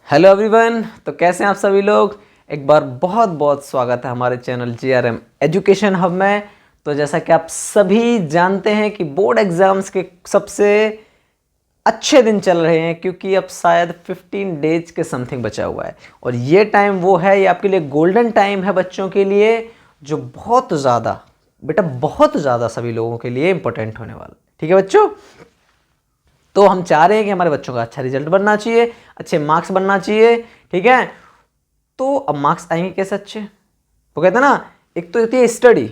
Hello everyone. तो कैसे हैं आप सभी लोग। एक बार बहुत बहुत स्वागत है हमारे चैनल JRM एजुकेशन हब में। तो जैसा कि आप सभी जानते हैं कि बोर्ड एग्जाम्स के सबसे अच्छे दिन चल रहे हैं, क्योंकि अब शायद 15 डेज के समथिंग बचा हुआ है और ये टाइम वो है, ये आपके लिए गोल्डन टाइम है बच्चों के लिए, जो बहुत ज़्यादा बेटा बहुत ज़्यादा सभी लोगों के लिए इंपॉर्टेंट होने वाला है। ठीक है बच्चों, तो हम चाह रहे हैं कि हमारे बच्चों का अच्छा रिजल्ट बनना चाहिए, अच्छे मार्क्स बनना चाहिए। ठीक है, तो अब मार्क्स आएंगे कैसे अच्छे, वो कहते हैं ना, एक तो होती है स्टडी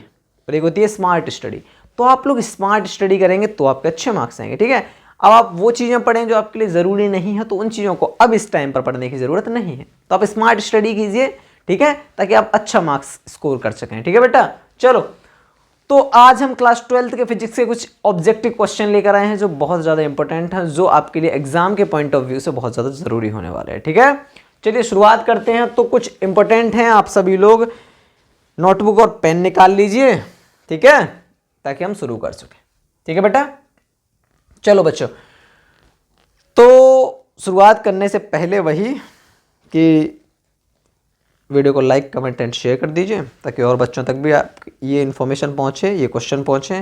और एक होती है स्मार्ट स्टडी। तो आप लोग स्मार्ट स्टडी करेंगे तो आपके अच्छे मार्क्स आएंगे। ठीक है, अब आप वो चीज़ें पढ़ें जो आपके लिए ज़रूरी नहीं है, तो उन चीज़ों को अब इस टाइम पर पढ़ने की ज़रूरत नहीं है, तो आप स्मार्ट स्टडी कीजिए। ठीक है, ताकि आप अच्छा मार्क्स स्कोर कर सकें। ठीक है बेटा, चलो। तो आज हम क्लास 12th के फिजिक्स के कुछ ऑब्जेक्टिव क्वेश्चन लेकर आए हैं जो बहुत ज़्यादा इंपॉर्टेंट हैं, जो आपके लिए एग्जाम के पॉइंट ऑफ व्यू से बहुत ज़्यादा ज़रूरी होने वाले हैं। ठीक है, चलिए शुरुआत करते हैं। तो कुछ इंपॉर्टेंट हैं, आप सभी लोग नोटबुक और पेन निकाल लीजिए। ठीक है, ताकि हम शुरू कर सकें। ठीक है बेटा, चलो बच्चों। तो शुरुआत करने से पहले वही कि वीडियो को लाइक कमेंट एंड शेयर कर दीजिए, ताकि और बच्चों तक भी ये इन्फॉर्मेशन पहुंचे, ये क्वेश्चन पहुंचे।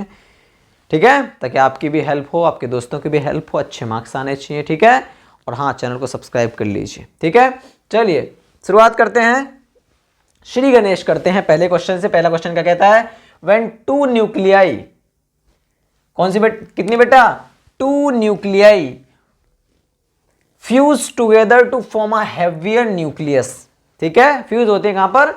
ठीक है, ताकि आपकी भी हेल्प हो, आपके दोस्तों की भी हेल्प हो, अच्छे मार्क्स आने चाहिए। ठीक है, और हाँ, चैनल को सब्सक्राइब कर लीजिए। ठीक है, चलिए शुरुआत करते हैं, श्री गणेश करते हैं पहले क्वेश्चन से। पहला क्वेश्चन क्या कहता है, व्हेन टू न्यूक्लियाई, कौन सी कितनी बेटा, 2 nuclei fuse together to form a heavier nucleus. ठीक है, फ्यूज होते हैं कहां पर,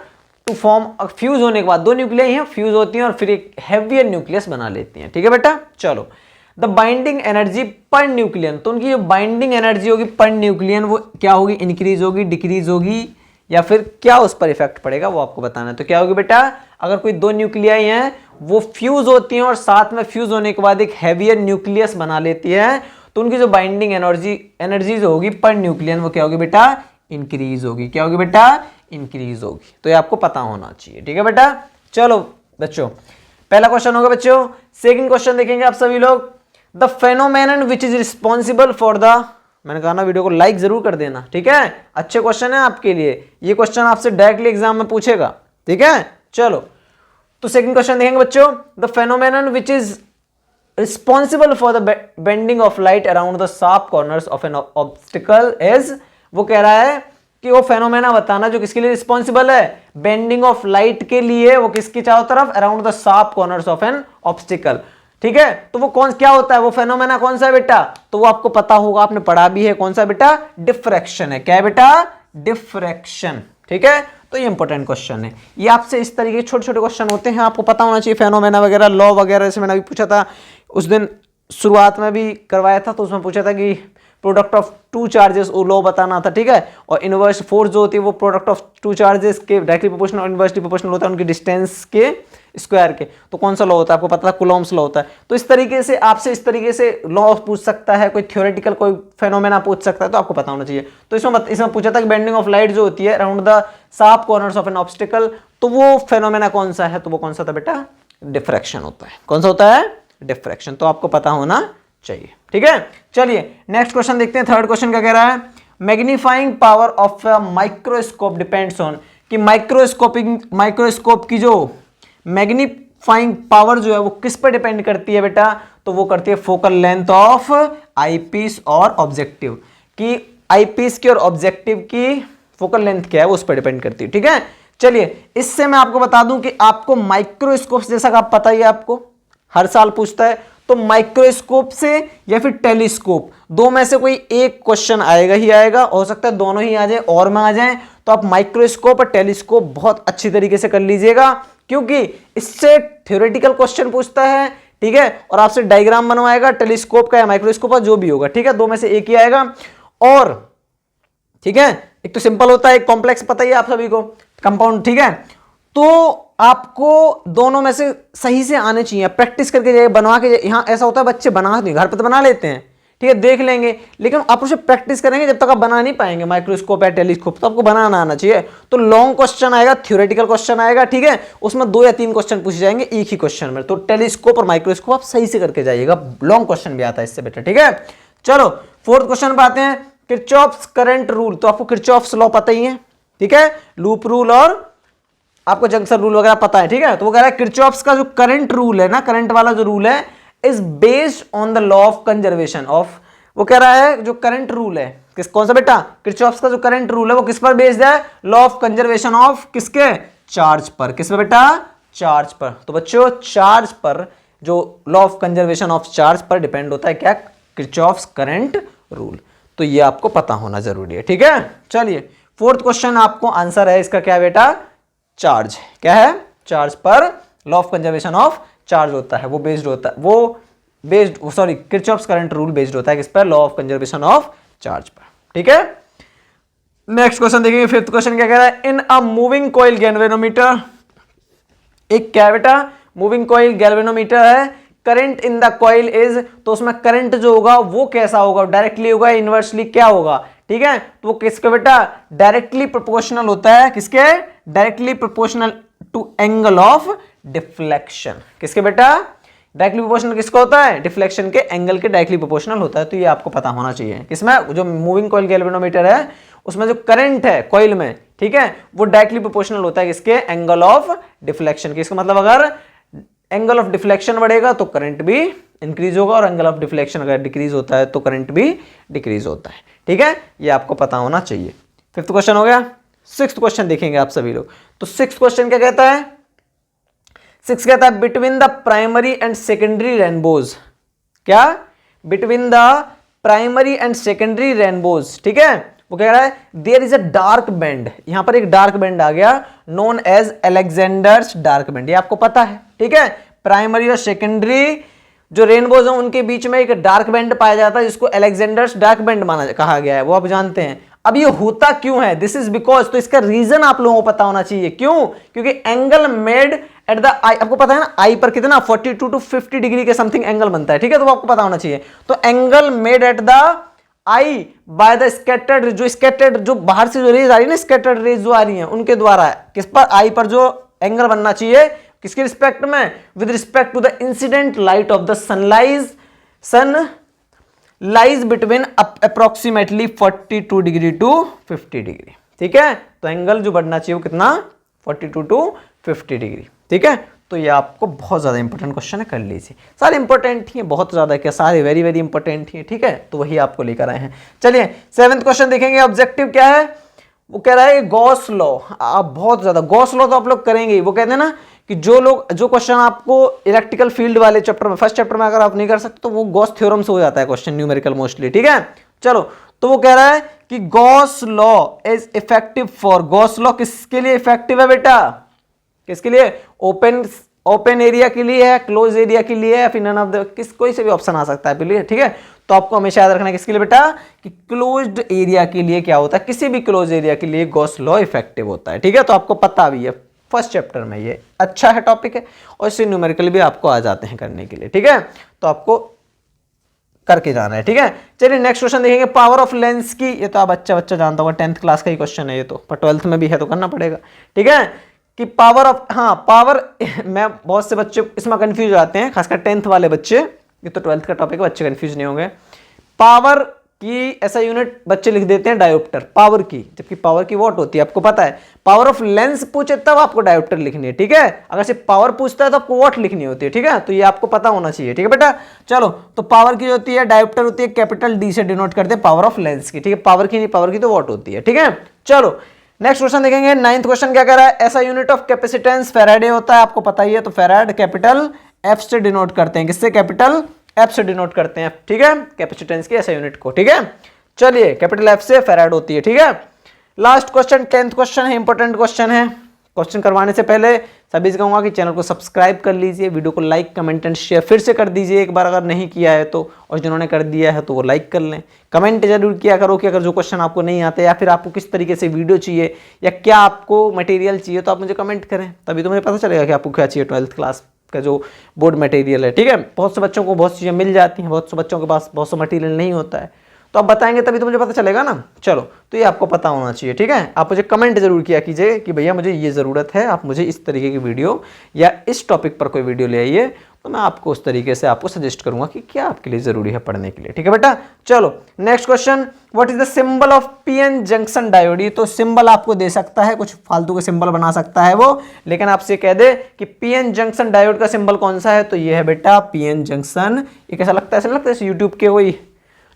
टू फॉर्म, फ्यूज होने के बाद 2 न्यूक्लियाई हैं, फ्यूज होती हैं और फिर एक हेवियर न्यूक्लियस बना लेती हैं। ठीक है बेटा, चलो। The binding energy per nucleon, तो उनकी जो बाइंडिंग एनर्जी होगी पर न्यूक्लियन वो क्या होगी, इंक्रीज होगी, डिक्रीज होगी, या फिर क्या उस पर इफेक्ट पड़ेगा वो आपको बताना है। तो क्या होगी बेटा, अगर कोई 2 न्यूक्लियाई हैं वो फ्यूज होती हैं और साथ में फ्यूज होने के बाद एक हेवियर न्यूक्लियस बना लेती है, तो उनकी जो बाइंडिंग एनर्जी जो होगी पर न्यूक्लियन वो क्या होगी बेटा, इंक्रीज होगी। क्या होगी बेटा, इंक्रीज होगी। तो ये आपको पता होना चाहिए। ठीक है बेटा, चलो बच्चों, पहला क्वेश्चन होगा बच्चों। सेकंड क्वेश्चन देखेंगे आप सभी लोग, the phenomenon which is responsible for the, मैंने कहा ना वीडियो को लाइक जरूर कर देना। ठीक है, अच्छे क्वेश्चन है आपके लिए, ये क्वेश्चन आपसे डायरेक्टली एग्जाम में पूछेगा। ठीक है, चलो। तो सेकंड क्वेश्चन देखेंगे बच्चों, the phenomenon which is responsible for the bending of light around the sharp corners of an obstacle is, वो कह रहा है कि वो फेनोमेना बताना जो किसके लिए रिस्पॉन्सिबल है, बेंडिंग ऑफ लाइट के लिए, वो किसकी चारों तरफ, around the sharp corners of an obstacle. ठीक है, तो वो कौन क्या होता है, वो फेनोमेना कौन सा है बेटा, तो वो आपको पता होगा, आपने पढ़ा भी है, कौन सा बेटा, डिफ्रैक्शन है। क्या है बेटा, डिफ्रैक्शन। ठीक है, तो ये इंपॉर्टेंट क्वेश्चन है। ये आपसे इस तरीके के छोटे छोटे क्वेश्चन होते हैं, आपको पता होना चाहिए, फेनोमेना वगैरह, लॉ वगैरह। जैसे मैंने अभी पूछा था उस दिन शुरुआत में भी करवाया था, तो उसमें पूछा था कि प्रोडक्ट ऑफ 2 चार्जेस वो लॉ बताना था। ठीक है, और इनवर्स फोर्स जो होती है वो प्रोडक्ट ऑफ 2 चार्जेस के डायरेक्टली प्रोपोर्शनल और इनवर्सली प्रोपोर्शनल होता है उनकी डिस्टेंस के स्क्वायर के। तो कौन सा लॉ होता है, आपको पता था, कूलॉम्स लॉ होता है। तो इस तरीके से आपसे इस तरीके से लॉ पूछ सकता है, कोई थ्योरेटिकल कोई फेनोमेना पूछ सकता है, तो आपको पता होना चाहिए। तो इसमें पूछा था कि बेंडिंग ऑफ लाइट जो होती है around the sharp corners of an obstacle, तो वो फेनोमेना कौन सा है, तो वो कौन सा था बेटा, डिफ्रैक्शन होता है। कौन सा होता है, डिफ्रैक्शन। तो आपको पता होना चाहिए। ठीक है, चलिए नेक्स्ट क्वेश्चन देखते हैं। थर्ड क्वेश्चन क्या कह रहा है, magnifying power of a microscope depends on, कि माइक्रोस्कोप की जो मैग्नीफाइंग पावर जो है वो किस पर डिपेंड करती है बेटा, तो वो करती है फोकल लेंथ ऑफ आईपीस और ऑब्जेक्टिव, कि आईपीस की और ऑब्जेक्टिव की फोकल लेंथ क्या है वो उस पर डिपेंड करती है। ठीक है, चलिए इससे मैं आपको बता दूं कि आपको माइक्रोस्कोप जैसा कि आप पता ही है, आपको हर साल पूछता है, तो माइक्रोस्कोप से या फिर टेलीस्कोप, दो में से कोई एक क्वेश्चन आएगा ही आएगा, हो सकता है दोनों ही आ जाए और में आ जाए। तो आप माइक्रोस्कोप और टेलीस्कोप बहुत अच्छी तरीके से कर लीजिएगा, क्योंकि इससे थ्योरेटिकल क्वेश्चन पूछता है। ठीक है, और आपसे डायग्राम बनवाएगा टेलीस्कोप का या माइक्रोस्कोप का, जो भी होगा। ठीक है, दो में से एक ही आएगा। और ठीक है, एक तो सिंपल होता है, एक कॉम्प्लेक्स, पता ही है आप सभी को, कंपाउंड। ठीक है, तो आपको दोनों में से सही से आने चाहिए, प्रैक्टिस करके जाइए, बनवा के। यहां ऐसा होता है बच्चे बना नहीं, घर पे तो बना लेते हैं, ठीक है, देख लेंगे, लेकिन आप उसे प्रैक्टिस करेंगे, जब तक आप बना नहीं पाएंगे माइक्रोस्कोप या टेलीस्कोप, तो आपको बनाना आना चाहिए। तो लॉन्ग क्वेश्चन आएगा, थ्योरेटिकल क्वेश्चन आएगा। ठीक है, उसमें 2 या 3 क्वेश्चन पूछे जाएंगे एक ही क्वेश्चन में। तो टेलीस्कोप और माइक्रोस्कोप आप सही से करके जाइएगा, लॉन्ग क्वेश्चन भी आता है इससे बेटर। ठीक है, चलो फोर्थ क्वेश्चन पे आते हैं। किरचॉफ्स करंट रूल, तो आपको किरचॉफ्स लॉ पता ही है, ठीक है, लूप रूल और आपको जंक्शन रूल वगैरह पता है, ठीक है। तो वो कह रहा है किरचॉफ्स का जो करंट रूल है ना, करंट वाला जो रूल है, is based on the law of conservation of, वो कह रहा है जो करंट रूल है किस, कौन सा बेटा, किरचॉफ्स का जो करंट रूल है वो किस पर बेस्ड है, लॉ ऑफ कंजर्वेशन ऑफ किसके, चार्ज पर, किस पर बेटा, चार्ज पर। तो बच्चों चार्ज पर जो law of conservation of charge पर डिपेंड होता है क्या, किरचॉफ्स करंट रूल। तो ये आपको पता होना जरूरी है, ठीक है। चलिए फोर्थ क्वेश्चन आपको आंसर है इसका क्या बेटा, चार्ज, क्या है, चार्ज पर law of conservation of charge होता है, वो बेस्ड होता है, वो based sorry Kirchhoff's current rule based होता है किस पर, law of conservation of charge पर, ठीक है। नेक्स्ट क्वेश्चन देखेंगे, फिफ्थ क्वेश्चन क्या कह रहा है, इन अ मूविंग कॉइल गैल्वेनोमीटर, एक क्या बेटा, मूविंग कॉइल गैल्वेनोमीटर है, current in the coil is, तो उसमें करंट जो होगा वो कैसा होगा, डायरेक्टली होगा, इनवर्सली क्या होगा, ठीक है। तो वो किसके बेटा, डायरेक्टली प्रोपोर्शनल होता है, किसके, directly proportional to angle of deflection, किसके बेटा, डायरेक्टली प्रोपोर्शनल किसका होता है, डिफ्लेक्शन के एंगल के डायरेक्टली प्रोपोर्शनल होता है। तो ये आपको पता होना चाहिए, किसमें, जो मूविंग कॉइल गैल्वेनोमीटर है उसमें जो करंट है कॉइल में, ठीक है, वो डायरेक्टली प्रोपोर्शनल होता है किसके, एंगल ऑफ डिफ्लेक्शन के। इसका मतलब अगर एंगल ऑफ डिफ्लेक्शन बढ़ेगा तो करंट भी इंक्रीज होगा, और एंगल ऑफ डिफ्लेक्शन अगर डिक्रीज होता है तो करंट भी डिक्रीज होता है, ठीक है, ये आपको पता होना चाहिए। फिफ्थ क्वेश्चन हो गया। सिक्स्थ क्वेश्चन देखेंगे आप सभी लोग। तो सिक्स्थ क्वेश्चन क्या कहता है, सिक्स कहता है between the primary and secondary rainbows, क्या, between the primary and secondary rainbows, ठीक है, वो कह रहा है there is a dark band, यहां पर एक डार्क बैंड आ गया, known as Alexander's dark band, ये आपको पता है, ठीक है। प्राइमरी और सेकेंडरी जो रेनबोज हैं उनके बीच में एक डार्क बैंड पाया जाता है जिसको अलेक्जेंडर्स डार्क बैंड माना कहा गया है, वो आप जानते हैं। अब ये होता क्यों है, दिस इज बिकॉज, तो इसका रीजन आप लोगों को पता होना चाहिए, क्यों, क्योंकि एंगल मेड एट द आई, आपको पता है ना आई पर कितना 42 to 50 डिग्री के समथिंग एंगल बनता है, ठीक है, तो वो आपको पता होना चाहिए। तो angle made at the I by the scattered, जो स्कैटर्ड जो बाहर से जो रेज आ रही है ना, स्कैटर्ड रेज जो आ रही हैं उनके द्वारा किस पर, आई पर जो एंगल बनना चाहिए किसके रिस्पेक्ट में, with respect to the incident light of the sunlights, sun lies between approximately 42 degree to 50 degree, ठीक है। तो एंगल जो बढ़ना चाहिए वो कितना, 42 टू 50 डिग्री, ठीक है। तो ये आपको बहुत ज्यादा इंपॉर्टेंट क्वेश्चन है, कर लीजिए, सारे इंपॉर्टेंट ही है, बहुत ज्यादा क्या, सारे वेरी वेरी इंपॉर्टेंट ही है, ठीक है, तो वही आपको लेकर आए हैं। चलिए सेवेंथ क्वेश्चन देखेंगे, ऑब्जेक्टिव क्या है, वो कह रहा है गॉस लॉ, आप बहुत ज्यादा गॉस लॉ तो आप लोग करेंगे, वो कहते हैं ना कि जो लोग, जो क्वेश्चन आपको इलेक्ट्रिकल फील्ड वाले चैप्टर में, फर्स्ट चैप्टर में अगर आप नहीं कर सकते तो वो गॉस थ्योरम से हो जाता है क्वेश्चन, न्यूमेरिकल मोस्टली, ठीक है। चलो तो वो कह रहा है कि Gauss law is effective for, Gauss law किसके लिए इफेक्टिव है बेटा, किसके लिए, ओपन एरिया के लिए है, क्लोज एरिया के लिए है, फिर नन ऑफ द, किस कोई से भी ऑप्शन आ सकता है लिए, ठीक है। तो आपको हमेशा याद रखना है किसके लिए बेटा, कि क्लोज्ड एरिया के लिए क्या होता है, किसी भी क्लोज एरिया के लिए गॉस लॉ इफेक्टिव होता है, ठीक है। तो आपको पता भी है, फर्स्ट चैप्टर में ये अच्छा है टॉपिक है, और इससे न्यूमेरिकल भी आपको आ जाते हैं करने के लिए, ठीक है, तो आपको करके जाना है, ठीक है। चलिए नेक्स्ट क्वेश्चन देखेंगे, पावर ऑफ लेंस की, ये तो आप बच्चा जानता होगा, 10th क्लास का ही क्वेश्चन है ये तो, पर 12th में भी है तो करना पड़ेगा, ठीक है, कि पावर ऑफ, हाँ पावर मैं बहुत से बच्चे इसमें कंफ्यूज हो जाते हैं, खासकर 10th वाले बच्चे, ये तो 12th का टॉपिक है, बच्चे कंफ्यूज नहीं होंगे। पावर की ऐसा यूनिट बच्चे लिख देते हैं डायोप्टर, पावर की, जबकि पावर की वॉट होती है, आपको पता है। पावर ऑफ लेंस पूछे तब आपको डायोप्टर लिखनी है, ठीक है, अगर सिर्फ पावर पूछता है तो आपको वॉट लिखनी होती है, ठीक है, तो ये आपको पता होना चाहिए, ठीक है बेटा। चलो तो पावर की होती है, डायोप्टर होती है, कैपिटल डी से डिनोट करते हैं पावर ऑफ लेंस की, ठीक है, पावर की नहीं, पावर की तो वॉट होती है, ठीक है। चलो नेक्स्ट क्वेश्चन देखेंगे, 9th क्वेश्चन क्या कह रहा है, ऐसा यूनिट ऑफ कैपेसिटेंस फैराडे होता है, आपको पता ही है, तो फैराड कैपिटल एफ से डिनोट करते हैं, किससे, कैपिटल एफ से डिनोट करते हैं, ठीक है, कैपेसिटेंस की ऐसा यूनिट को, ठीक है। चलिए कैपिटल एफ से फैराड होती है, ठीक है। लास्ट क्वेश्चन 10th क्वेश्चन है, इंपॉर्टेंट क्वेश्चन है। क्वेश्चन करवाने से पहले सभी से कहूंगा कि चैनल को सब्सक्राइब कर लीजिए, वीडियो को लाइक कमेंट एंड शेयर फिर से कर दीजिए एक बार अगर नहीं किया है तो, और जिन्होंने कर दिया है तो वो लाइक कर लें। कमेंट जरूर किया करो कि अगर जो क्वेश्चन आपको नहीं आते या फिर आपको किस तरीके से वीडियो चाहिए या क्या आपको मटेरियल चाहिए, तो आप मुझे कमेंट करें, तभी तो मुझे पता चलेगा कि आपको क्या चाहिए 12th क्लास का जो बोर्ड मटेरियल है, ठीक है। बहुत से बच्चों को बहुत चीज़ें मिल जाती हैं, बहुत से बच्चों के पास बहुत सा मटेरियल नहीं होता है, तो आप बताएंगे तभी तो मुझे पता चलेगा ना। चलो तो ये आपको पता होना चाहिए, ठीक है। आप मुझे कमेंट जरूर किया कीजिए कि भैया मुझे ये ज़रूरत है, आप मुझे इस तरीके की वीडियो या इस टॉपिक पर कोई वीडियो ले आइए, तो मैं आपको उस तरीके से आपको सजेस्ट करूंगा कि क्या आपके लिए जरूरी है पढ़ने के लिए। ठीक है बेटा, चलो next question, what is the symbol of PN junction diode. तो सिंबल आपको दे सकता है, कुछ फालतू के सिंबल बना सकता है वो, लेकिन आपसे कह दे कि पीएन जंक्शन डायोड का सिंबल कौन सा है, तो ये है बेटा पीएन जंक्शन। ये कैसा लगता है, ऐसा लगता है यूट्यूब के वही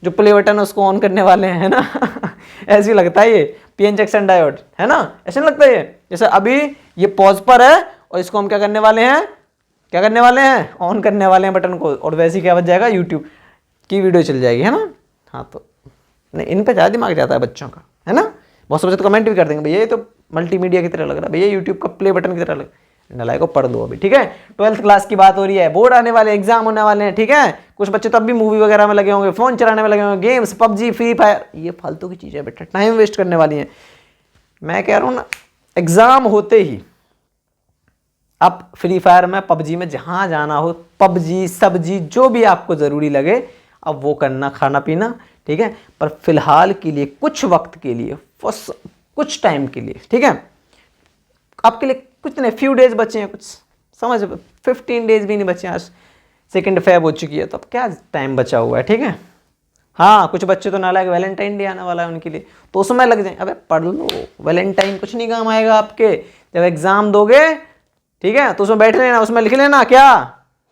जो प्ले बटन है उसको ऑन करने वाले हैं, है ना ऐसे ही लगता है ये पीएन जंक्शन डायोड, है ना, ऐसे नहीं लगता ये। जैसे अभी ये पॉज पर है और इसको हम क्या करने वाले हैं, क्या करने वाले हैं, ऑन करने वाले हैं बटन को, और वैसे ही क्या बच जाएगा, यूट्यूब की वीडियो चल जाएगी, है ना। हाँ तो नहीं, इन पे ज़्यादा दिमाग जाता है बच्चों का, है ना। बहुत से बच्चे तो कमेंट भी कर देंगे भैया ये तो मल्टीमीडिया की तरह लग रहा है, भैया यूट्यूब का प्ले बटन की तरह लग, नलाय को पढ़ दो अभी। ठीक है, 12th क्लास की बात हो रही है, बोर्ड आने वाले, एग्जाम होने वाले हैं। ठीक है, कुछ बच्चे तब भी मूवी वगैरह में लगे होंगे, फोन चलाने में लगे होंगे, गेम्स, पबजी, फ्री फायर, ये फालतू की चीज़ें बेटा, टाइम वेस्ट करने वाली है। मैं कह रहा हूँ ना, एग्जाम होते ही आप फ्री फायर में, पबजी में, जहाँ जाना हो, पबजी सब्जी जो भी आपको ज़रूरी लगे अब वो करना, खाना पीना। ठीक है, पर फिलहाल के लिए, कुछ वक्त के लिए, कुछ टाइम के लिए, ठीक है, आपके लिए कुछ नहीं, फ्यू डेज बचे हैं, कुछ समझ, 15 डेज भी नहीं बचे हैं, आज 2 फेब हो चुकी है, तो अब क्या टाइम बचा हुआ है। ठीक है, हाँ कुछ बच्चे तो नालायक, वैलेंटाइन डे आने वाला है उनके लिए, तो उसमें लग जाए, अबे पढ़ लो, वैलेंटाइन कुछ नहीं काम आएगा आपके, जब एग्जाम दोगे, ठीक है, तो उसमें बैठ लेना, उसमें लिख लेना क्या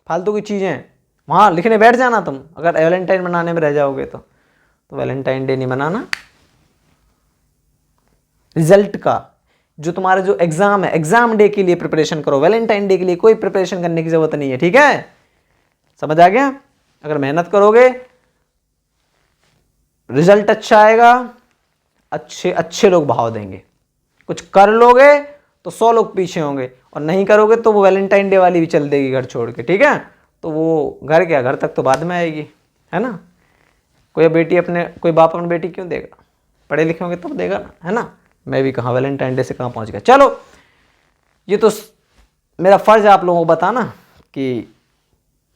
फालतू की चीज़ें, वहाँ लिखने बैठ जाना तुम, अगर वैलेंटाइन मनाने में रह जाओगे तो वैलेंटाइन डे नहीं मनाना, रिजल्ट का जो तुम्हारा जो एग्जाम है, एग्जाम डे के लिए प्रिपरेशन करो, वैलेंटाइन डे के लिए कोई प्रिपरेशन करने की जरूरत नहीं है। ठीक है, समझ आ गया, अगर मेहनत करोगे रिजल्ट अच्छा आएगा, अच्छे अच्छे लोग भाव देंगे, कुछ कर लोगे तो 100 लोग पीछे होंगे, और नहीं करोगे तो वो वैलेंटाइन डे वाली भी चल देगी घर छोड़ के। ठीक है, तो वो घर क्या, घर तक तो बाद में आएगी, है ना। कोई बेटी अपने, कोई बाप अपनी बेटी क्यों देगा, पढ़े लिखे होंगे तब देगा ना, है ना। मैं भी कहाँ वैलेंटाइन डे से कहाँ पहुँच गया। चलो, ये तो मेरा फ़र्ज़ है आप लोगों को बताना कि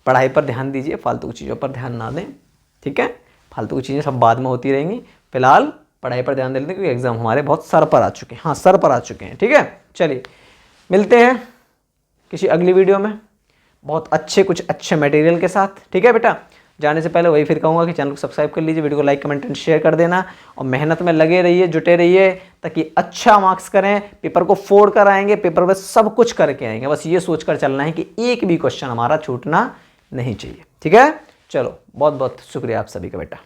पढ़ाई पर ध्यान दीजिए, फालतू की चीज़ों पर ध्यान ना दें। ठीक है, फालतू की चीज़ें सब बाद में होती रहेंगी, फिलहाल पढ़ाई पर ध्यान दे लेते हैं, क्योंकि एग्जाम हमारे बहुत सर पर आ चुके हैं, हाँ सर पर आ चुके हैं। ठीक है, चलिए मिलते हैं किसी अगली वीडियो में बहुत अच्छे, कुछ अच्छे मटेरियल के साथ। ठीक है बेटा, जाने से पहले वही फिर कहूँगा कि चैनल को सब्सक्राइब कर लीजिए, वीडियो को लाइक कमेंट एंड शेयर कर देना, और मेहनत में लगे रहिए, जुटे रहिए, ताकि अच्छा मार्क्स करें, पेपर को फोड़ कर आएंगे, पेपर में सब कुछ करके आएंगे। बस ये सोच कर चलना है कि एक भी क्वेश्चन हमारा छूटना नहीं चाहिए। ठीक है, चलो बहुत बहुत शुक्रिया आप सभी का बेटा।